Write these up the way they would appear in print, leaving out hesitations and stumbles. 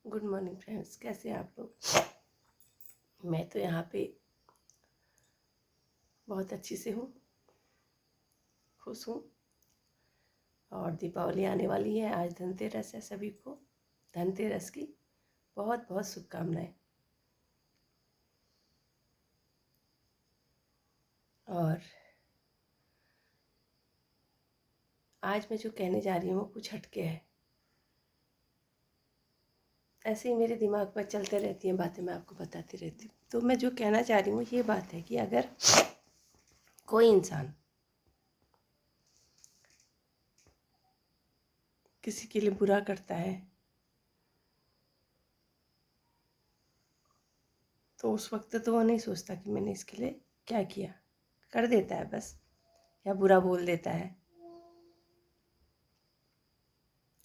Good morning friends, कैसे हैं आप लोग। मैं तो यहाँ पे बहुत अच्छी से हूँ, खुश हूँ। और दीपावली आने वाली है, आज धनतेरस है। सभी को धनतेरस की बहुत बहुत शुभकामनाएं। और आज मैं जो कहने जा रही हूँ वो कुछ हटके है। ऐसे ही मेरे दिमाग में चलते रहती हैं बातें, मैं आपको बताती रहती हूँ। तो मैं जो कहना चाह रही हूँ ये बात है कि अगर कोई इंसान किसी के लिए बुरा करता है तो उस वक्त तो वो नहीं सोचता कि मैंने इसके लिए क्या किया, कर देता है बस, या बुरा बोल देता है।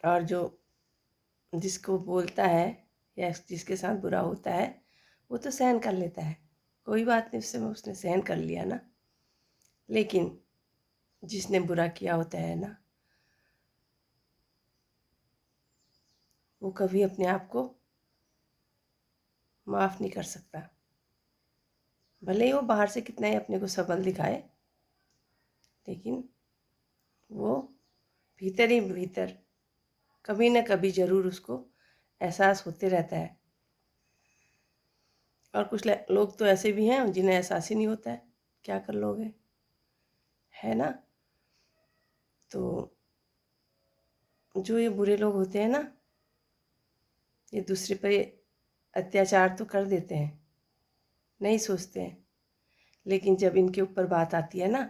और जो जिसको बोलता है या जिसके साथ बुरा होता है वो तो सहन कर लेता है, कोई बात नहीं, उसने सहन कर लिया ना। लेकिन जिसने बुरा किया होता है ना, वो कभी अपने आप को माफ़ नहीं कर सकता। भले ही वो बाहर से कितना ही अपने को सबल दिखाए, लेकिन वो भीतर ही भीतर कभी न कभी ज़रूर उसको एहसास होते रहता है। और कुछ लोग तो ऐसे भी हैं जिन्हें एहसास ही नहीं होता है, क्या कर लोगे, है ना। तो जो ये बुरे लोग होते हैं ना, ये दूसरे पर अत्याचार तो कर देते हैं, नहीं सोचते हैं। लेकिन जब इनके ऊपर बात आती है ना,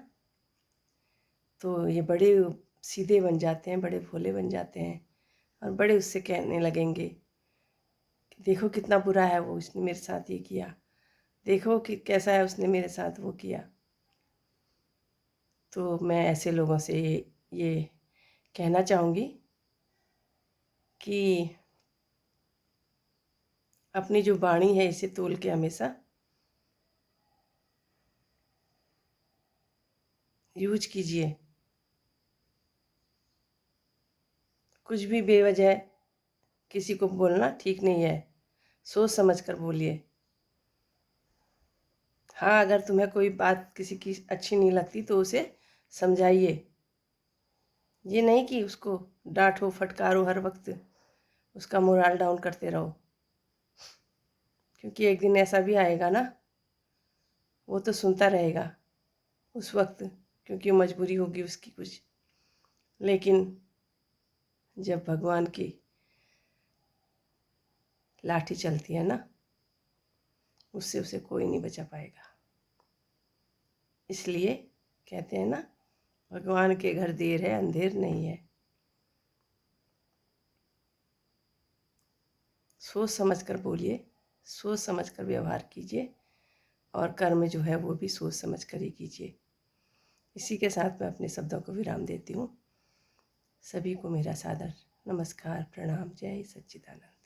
तो ये बड़े सीधे बन जाते हैं, बड़े भोले बन जाते हैं। और बड़े उससे कहने लगेंगे कि देखो कितना बुरा है वो, इसने मेरे साथ ये किया, देखो कि कैसा है उसने मेरे साथ वो किया। तो मैं ऐसे लोगों से ये कहना चाहूँगी कि अपनी जो वाणी है इसे तोल के हमेशा यूज कीजिए। कुछ भी बेवजह किसी को बोलना ठीक नहीं है, सोच समझ कर बोलिए। हाँ, अगर तुम्हें कोई बात किसी की अच्छी नहीं लगती तो उसे समझाइए, ये नहीं कि उसको डांटो फटकारो, हर वक्त उसका मोरल डाउन करते रहो। क्योंकि एक दिन ऐसा भी आएगा ना, वो तो सुनता रहेगा उस वक्त, क्योंकि मजबूरी होगी उसकी कुछ। लेकिन जब भगवान की लाठी चलती है ना, उससे उसे कोई नहीं बचा पाएगा। इसलिए कहते हैं ना, भगवान के घर देर है अंधेर नहीं है। सोच समझ कर बोलिए, सोच समझ कर व्यवहार कीजिए, और कर्म जो है वो भी सोच समझ कर ही कीजिए। इसी के साथ मैं अपने शब्दों को विराम देती हूँ। सभी को मेरा सादर नमस्कार, प्रणाम, जय सच्चिदानंद।